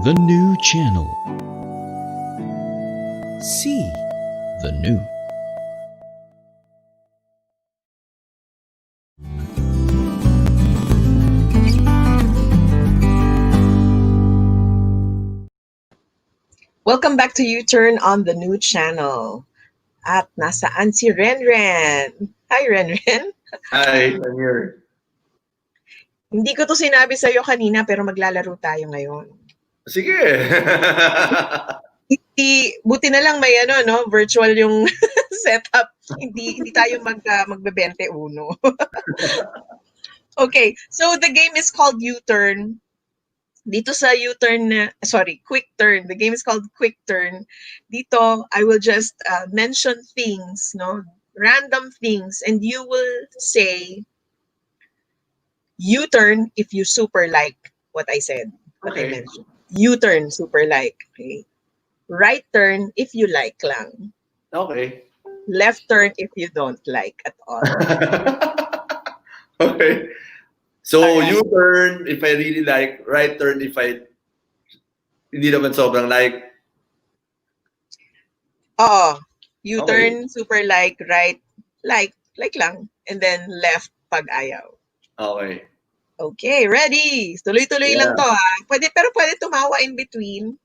The new channel. See the new. Welcome back to U-Turn on the new channel. At nasaan si Renren? Hi, Renren. Hi, I'm here. Hindi ko to sinabi sa'yo kanina pero maglalaro tayo ngayon. Sige. Buti na lang may ano, no, virtual yung setup. Hindi tayo magbe-21. Okay, so the game is called U-Turn. Dito sa U-Turn, quick turn. The game is called quick turn. Dito, I will just mention things, no, random things, and you will say U-turn if you super like what I said, what I Okay. mentioned. U-turn, super like. Okay. Right turn if you like lang. Okay. Left turn if you don't like at all. Okay. So, Alright. U-turn if I really like, right turn if I hindi naman sobrang like. Oo. Okay. U-turn, super like, right, like lang. And then left pag ayaw. Okay. Okay, ready. Tuloy-tuloy lang Yeah. to ha. Pero pwede tumawa in between.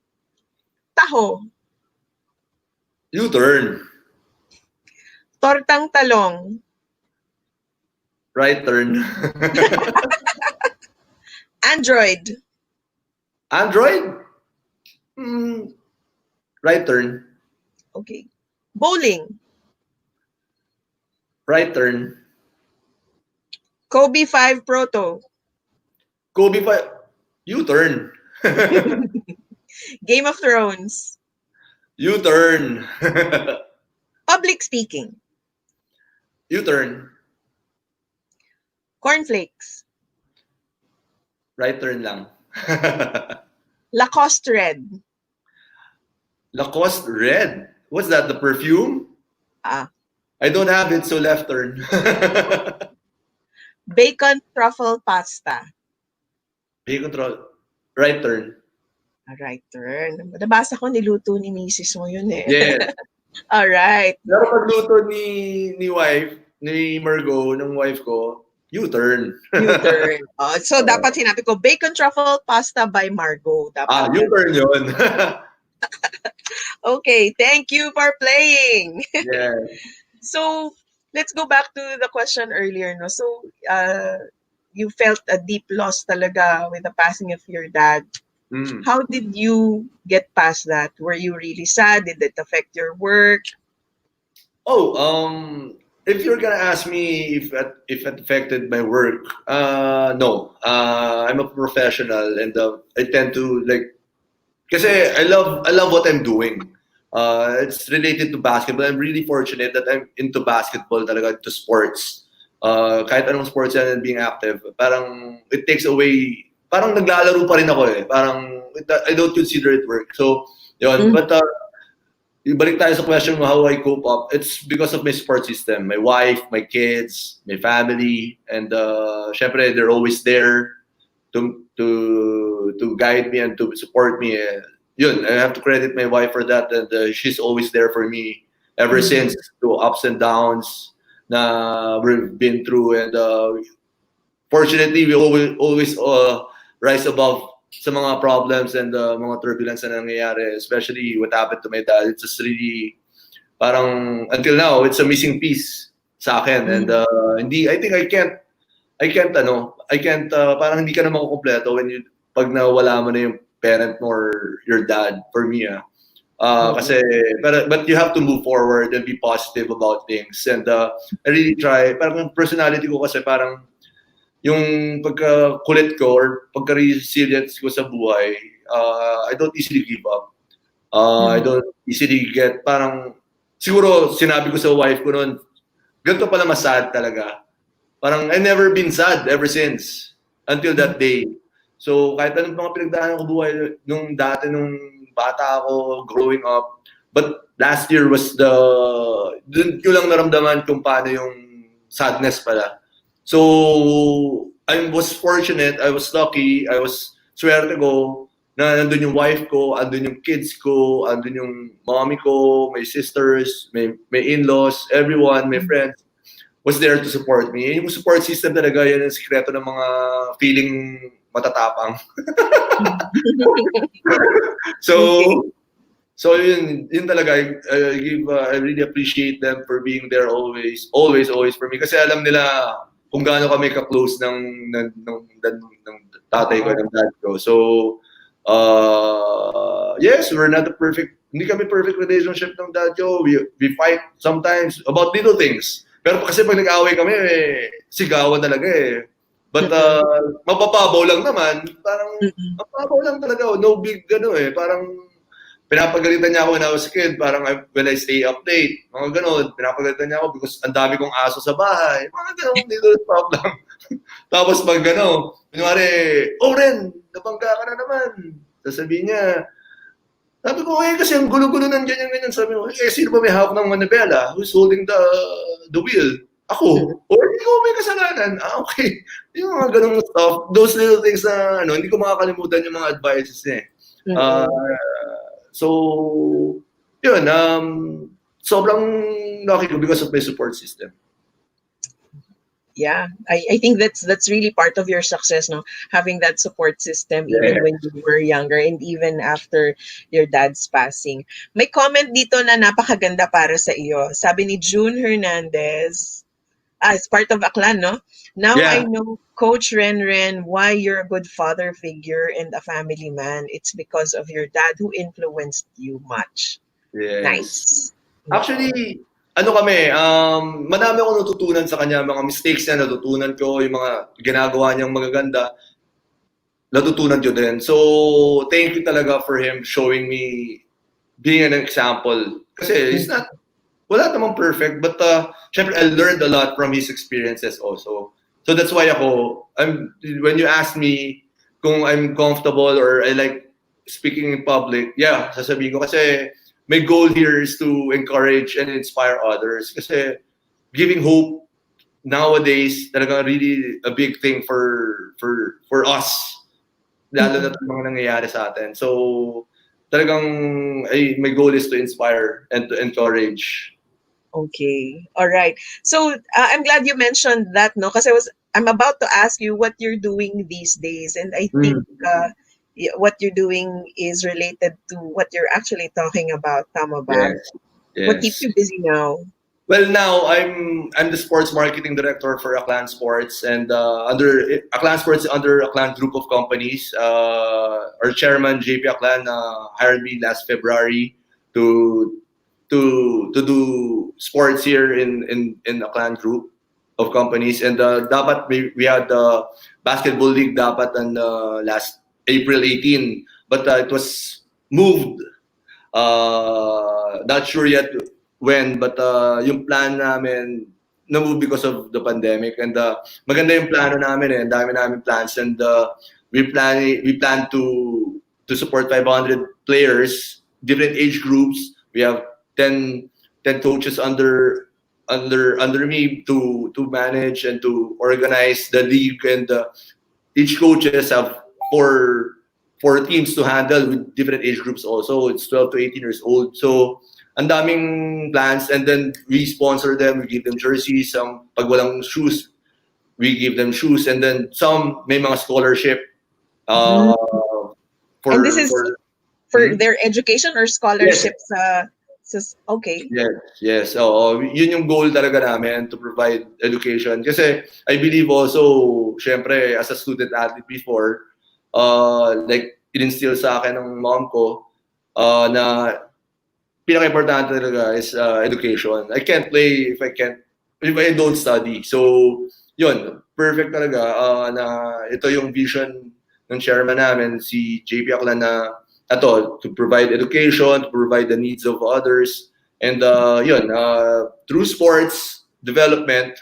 Taho. U-turn. Tortang talong. Right turn. Android. Android? Hmm, right turn. Okay. Bowling. Right turn. Kobe 5 Proto. Kobe pa. U-turn. Game of Thrones. U-turn. Public speaking. U-turn. Cornflakes. Right turn lang. Lacoste Red. Lacoste red. What's that? The perfume? Ah. I don't have it, so left turn. Bacon truffle pasta. Bacon control. Right turn. Right turn. Nabasa ko niluto ni misis mo yun eh. Yes. Alright. Pero pagluto ni Margo, ng wife ko, U-turn. U-turn. So dapat sinabi ko, bacon truffle pasta by Margo. Dapat. U-turn yun. Okay, thank you for playing. Yeah. So, let's go back to the question earlier. No? So, you felt a deep loss talaga with the passing of your dad. Mm. How did you get past that? Were you really sad? Did it affect your work? If you're gonna ask me if it affected my work, no. I'm a professional, and I tend to like, kasi I love what I'm doing. It's related to basketball. I'm really fortunate that I'm into basketball talaga, into sports. Kahit anong sports yan and being active, parang it takes away, parang naglalaro pa rin ako eh. Parang I don't consider it work. So, yun. But ibalik tayo sa question mo how I cope up. It's because of my support system. My wife, my kids, my family, and syempre they're always there to guide me and to support me. Yun, I have to credit my wife for that, and she's always there for me ever since through ups and downs na we've been through, and fortunately we always rise above sa mga problems and mga turbulence na nangyayari, especially what happened to my dad. It's just really parang until now it's a missing piece sa akin, and hindi I think I can't parang hindi ka na makukumpleto when you pag nawala mo na yung parent mo or your dad for me kasi but you have to move forward and be positive about things, and I really try, parang personality ko kasi parang yung pagka-kulit ko or pagka-resilience ko sa buhay, I don't easily give up. I don't easily get, parang siguro sinabi ko sa wife ko noon, ganito pala mas sad talaga. Parang I never been sad ever since until that day. So kahit anong mga pinagdaanan ko buhay nung dati nung bata ako growing up, but last year was dun ko lang naramdaman kung paano yung sadness pala. So I was fortunate, I was lucky, I was swerte ko na nandun yung wife ko, andun yung kids ko, andun yung mommy ko, my sisters, my in-laws, everyone, my friends was there to support me. Yung support system talaga, yun ang sikreto ng mga feeling matatapang. So yun talaga, I really appreciate them for being there always for me. Kasi alam nila, kung gaano kami ka-close ng tatay ko, ng dad ko. So, yes, we're not a perfect, hindi kami perfect relationship ng dad ko. We fight sometimes about little things. Pero kasi pag nag-away kami, sigawan talaga eh. But mapapabaw lang naman. Parang mapapabaw lang talaga. No big parang pinapagalitan niya ako when I was a kid. Parang when I stay up late. Mga ganon. Pinapagalitan niya ako because ang dami kong aso sa bahay. Mga ganon. Little stuff lang. Tapos pag kunwari, Ren, nabangga ka na naman. Sasabihin niya, sabi ko, kasi ang gulo-gulo ng ganyan-ganyan. Sabi ko, sino ba may hawak ng manibela? Who's holding the wheel? Ako. Or hindi ko may kasalanan. Okay. Yung mga ganong stuff. Those little things na, hindi ko makakalimutan yung mga advices niya. So, yun. Sobrang lucky ko because of my support system. Yeah, I think that's really part of your success, no? Having that support system even when you were younger and even after your dad's passing. May comment dito na napakaganda para sa iyo. Sabi ni June Hernandez, it's part of Aklan, no? Now I know, Coach Renren, why you're a good father figure and a family man. It's because of your dad who influenced you much. Yes. Nice. Actually, madami akong natutunan sa kanya, mga mistakes niya natutunan ko, yung mga ginagawa niyang magaganda, natutunan ko din. So, thank you talaga for him showing me, being an example. Kasi wala namang perfect, but syempre I learned a lot from his experiences also. So that's why when you ask me kung I'm comfortable or I like speaking in public, sasabihin ko kasi my goal here is to encourage and inspire others kasi giving hope nowadays talagang really a big thing for us, lalo na mga nangyayari sa atin. So talagang my goal is to inspire and to encourage. Okay. All right. So I'm glad you mentioned that, no? Kasi I'm about to ask you what you're doing these days, and I think what you're doing is related to what you're actually talking about, tama ba? Yes. What keeps you busy now? Well, now I'm the sports marketing director for Aklan Sports, and under Aklan Sports, under Aklan group of companies. Our chairman JP Aklan hired me last February to do sports here in Aklan group of companies, and dapat we had the basketball league dapat on last April 18, but it was moved. Not sure yet when, but yung plan namin na-move because of the pandemic, and maganda yung plano namin ang dami namin plans, and we plan to support 500 players, different age groups. We have 10 coaches under me to manage and to organize the league, and each coaches have four teams to handle with different age groups also. It's 12 to 18 years old. So, ang daming plans, and then we sponsor them, we give them jerseys. Pag walang shoes, we give them shoes, and then some may mga scholarship and this is for their education or scholarships? Okay. Yes. Yun yung goal talaga namin, to provide education. Kasi I believe also, syempre, as a student athlete before, like in-instill sa akin ng mom ko na pinaka-importante talaga is education. I can't play if I don't study. So, yun, perfect talaga na ito yung vision ng chairman namin, si JP Aklan, na to provide education, to provide the needs of others, and through sports development,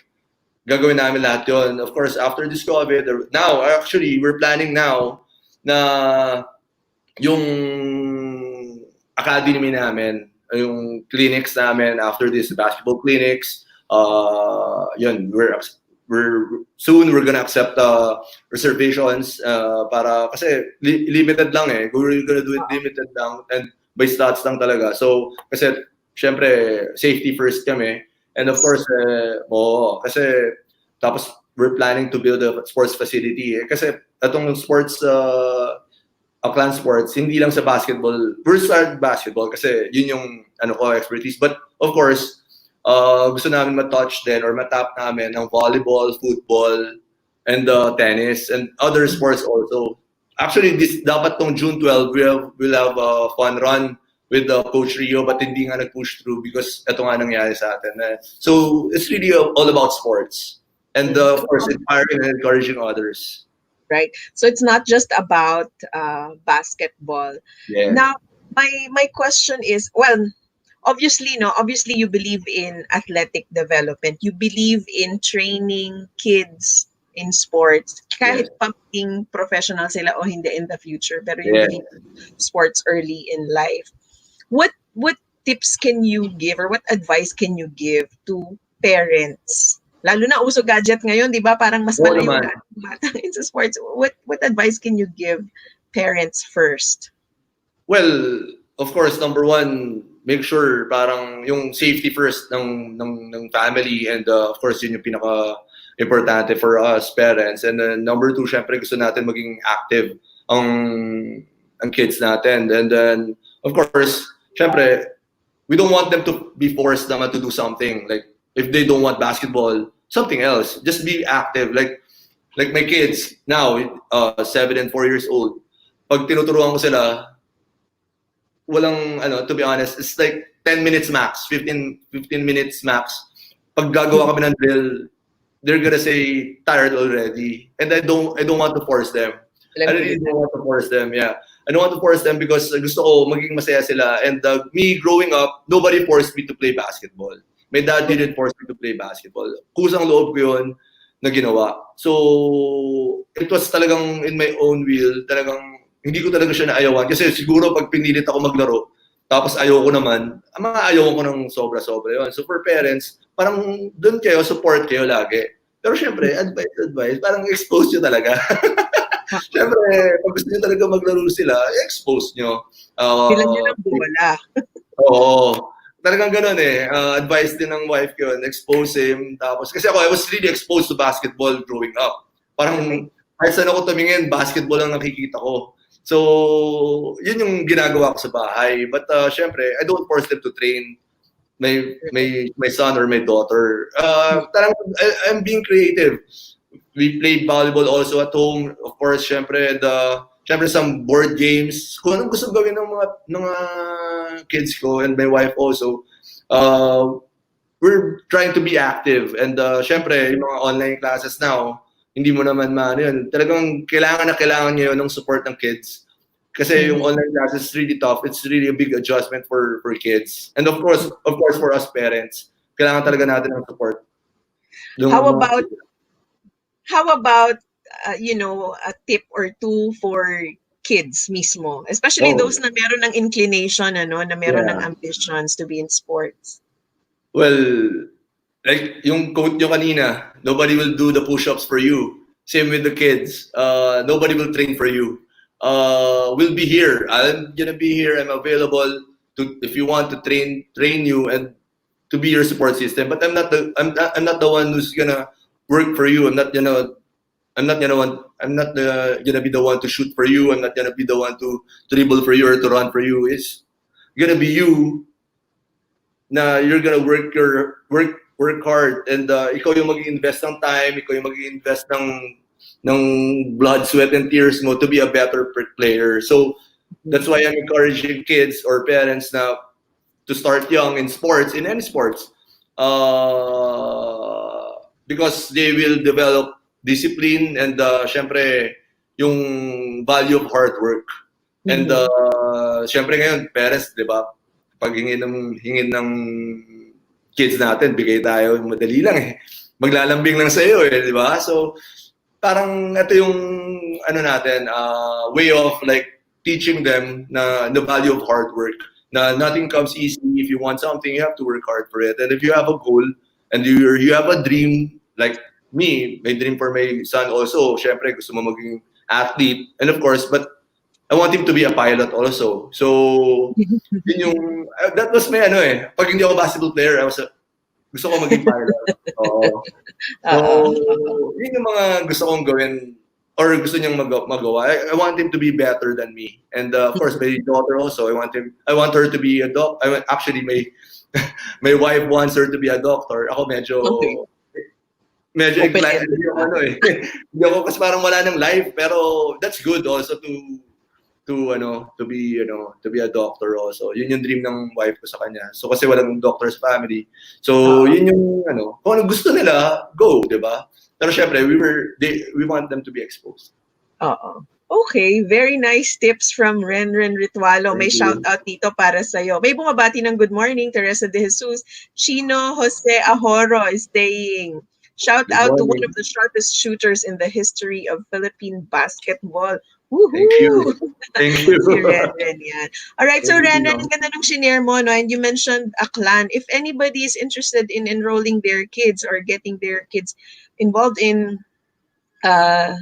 gagawin namin lahat yun. Of course, after this COVID, now actually we're planning now na yung academy namin, yung clinics namin after this basketball clinics, we're gonna accept reservations para kasi limited lang we're gonna do it limited lang and by stats lang talaga. So kasi syempre safety first kami, and of course kasi tapos we're planning to build a sports facility kasi atong sports Aklan Sports hindi lang sa basketball. We're start basketball kasi yun yung expertise, but of course gusto namin matouch din or matap namin ng volleyball, football, and tennis, and other sports also. Actually, this dapat tong June 12, we'll have a fun run with Coach Rio, but hindi nga nag-push through because ito nga nangyari sa atin. So, it's really all about sports. And of course, inspiring and encouraging others. Right. So it's not just about basketball. Yeah. Now, my question is, well, obviously you believe in athletic development. You believe in training kids in sports. Kahit Yes. pa maging professional sila o hindi in the future, pero you Yeah. believe in sports early in life. What tips can you give or what advice can you give to parents? Lalo na uso gadget ngayon, 'di ba? Parang mas Oo malayo naman. na ang bata sa sports. What advice can you give parents first? Well, of course, number one, make sure parang yung safety first ng family, and of course yun yung pinaka importante for us parents. And then number two, syempre gusto natin maging active ang kids natin. And then of course, syempre we don't want them to be forced naman to do something. Like if they don't want basketball, something else. Just be active. Like my kids now, 7 and 4 years old. Pag tinuturuan ko sila, walang to be honest, it's like 10 minutes max, 15 minutes max. Pag gagawa kami ng drill, they're gonna say tired already, and I don't want to force them. I really don't want to force them. Yeah, I don't want to force them because gusto ko maging masaya sila. And me growing up, nobody forced me to play basketball. My dad didn't force me to play basketball. Kusang loob ko yun na ginawa. So it was talagang in my own will. Talagang hindi ko talaga siya naayawan. Kasi siguro pag pinilit ako maglaro, tapos ayoko naman, ayaw ko ng sobra-sobra yun. So for parents, parang doon kayo, support kayo lagi. Pero syempre, advice, parang expose nyo talaga. Syempre, pag gusto nyo talaga maglaro sila, expose nyo. Bilang nyo ng bola. Oo. Talagang ganun eh. Advice din ng wife ko, expose him. Tapos, kasi ako, I was really exposed to basketball growing up. Parang, kahit saan ako tumingin, basketball ang nakikita ko. So, yun yung ginagawa ko sa bahay. But syempre, I don't force them to train my son or my daughter. I'm being creative. We play volleyball also at home. Of course, syempre, some board games. Kung anong gusto gawin ng mga kids ko and my wife also, we're trying to be active. And syempre, yung mga online classes now, hindi mo naman yun. Talagang kailangan nyo ng support ng kids. Kasi yung online classes is really tough. It's really a big adjustment for kids. And of course for us parents, kailangan talaga natin ng support. How about a tip or two for kids mismo, especially those na meron ng inclination, na meron ng ambitions to be in sports? Well, like yung quote nyo kanina, nobody will do the push-ups for you. Same with the kids. Nobody will train for you. We'll be here. I'm gonna be here. I'm available if you want to train you and to be your support system. But I'm not the one who's gonna work for you. I'm not gonna be the one to shoot for you. I'm not gonna be the one to dribble for you or to run for you. It's gonna be you. Na you're gonna work hard, and ikaw yung mag-invest ng time, ikaw yung mag-invest ng blood, sweat, and tears mo to be a better player. So that's why I'm encouraging kids or parents na to start young in sports, in any sports, because they will develop discipline and syempre yung value of hard work. And syempre ngayon, parents, di ba? Pag hingin ng kids natin, bigay tayo, madali lang eh. Maglalambing lang sa iyo eh, di ba? So parang ito yung way of like teaching them na the value of hard work. Na nothing comes easy. If you want something, you have to work hard for it. And if you have a goal and you have a dream, like me, my dream for my son also, syempre gusto mo maging athlete. And of course, but I want him to be a pilot also. So, yun yung, that was my pag hindi ako basketball player, gusto ko maging pilot. So, yun yung mga gusto kong gawin or gusto niyang magawa. I want him to be better than me. And of course, my daughter also, I want her to be a doctor. Actually, my wife wants her to be a doctor. Ako Okay. medyo inclined, Open-ended hindi ako pa. ano eh. Hindi ako kasi parang wala ng life, pero that's good also to be a doctor also. Yun yung dream ng wife ko sa kanya. So kasi walang doctor's family. So Oo. yun yung kung ano gusto nila, go, 'di ba? Pero syempre, we want them to be exposed. Oo. Okay, very nice tips from Renren Ritualo. May Thank shout you. out dito para sa iyo. May bumabati ng good morning, Teresa De Jesus. Chino Jose Ahoro is saying, shout Good out to one of morning. the sharpest shooters in the history of Philippine basketball. Thank Woohoo! you. Thank you. Si Renren yan. Alright, so Thank Renren, you. ang ganda nung shinare mo, no? And you mentioned a clan. If anybody is interested in enrolling their kids or getting their kids involved uh,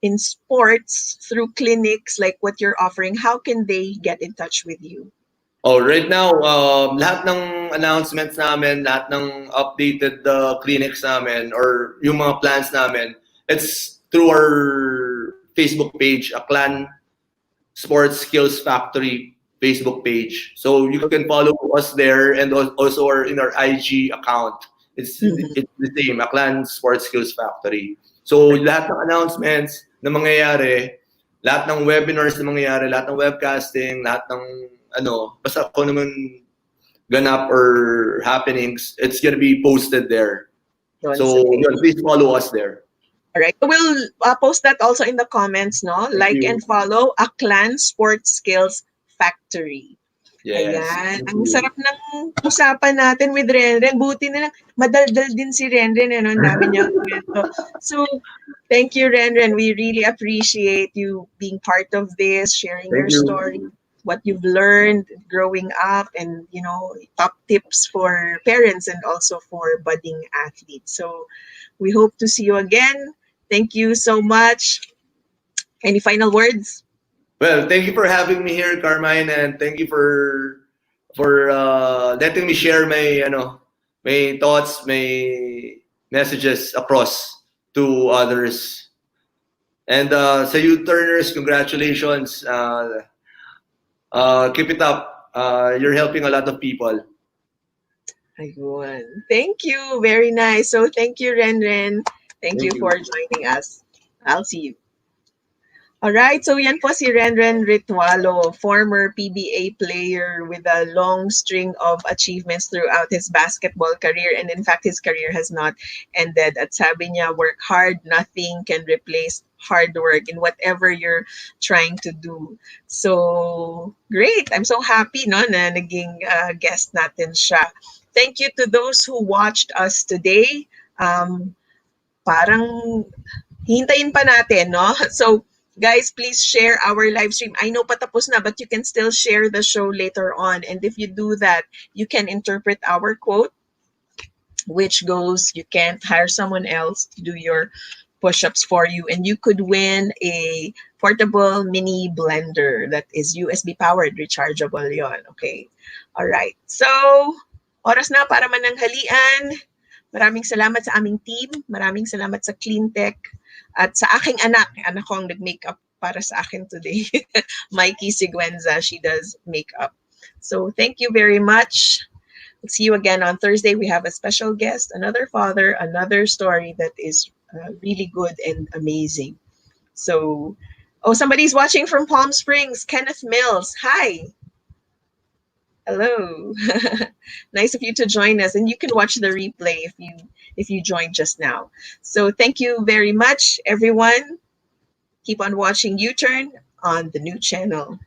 in sports through clinics like what you're offering, how can they get in touch with you? Oh, right now, lahat ng announcements namin, lahat ng updated clinics namin or yung mga plans namin, it's through our Facebook page, a Clan Sports Skills Factory Facebook page. So you can follow us there and also in our IG account. Mhm. It's the same, a Clan Sports Skills Factory. So lahat ng announcements na mangyayari, lahat ng webinars na mangyayari, lahat ng webcasting, lahat ng basta kung naman ganap or happenings, it's gonna be posted there. Doon sa So page. please follow us there. All right. We'll post that also in the comments, no? Thank Like and you. follow a Clan Sports Skills Factory. Yes. Ayan. Thank Ang you. sarap ng usapan natin with Renren. Buti na lang, madaldal din si Renren. Ano, ang dami niyang kwento. So, thank you, Renren. We really appreciate you being part of this, sharing Thank your story, you. what you've learned growing up, and, top tips for parents and also for budding athletes. So, we hope to see you again. Thank you so much. Any final words? Well, thank you for having me here, Carmine, and thank you for letting me share my thoughts, my messages across to others. And sa U-turners, congratulations. Keep it up. You're helping a lot of people. Ayun. Thank you. Very nice. So thank you, Renren. Thank you Thank for you. joining us. I'll see you. Alright, so yan po si Renren Ritualo, former PBA player with a long string of achievements throughout his basketball career. And in fact, his career has not ended. At sabi niya, work hard, nothing can replace hard work in whatever you're trying to do. So, great. I'm so happy no, na naging guest natin siya. Thank you to those who watched us today. Parang hintayin pa natin, no? So, guys, please share our live stream. I know patapos na, but you can still share the show later on. And if you do that, you can interpret our quote, which goes, you can't hire someone else to do your push-ups for you. And you could win a portable mini blender that is USB powered, rechargeable yon. Okay? All right. So, oras na para mananghalian. Maraming salamat sa aming team. Maraming salamat sa Cleantech. At sa aking anak ko ang nag-makeup para sa akin today. Mikey Siguenza, she does makeup. So thank you very much. We'll see you again on Thursday. We have a special guest, another father, another story that is really good and amazing. So, somebody's watching from Palm Springs, Kenneth Mills. Hi. Hello. Nice of you to join us, and you can watch the replay if you joined just now. So thank you very much, everyone. Keep on watching U-Turn on the new channel.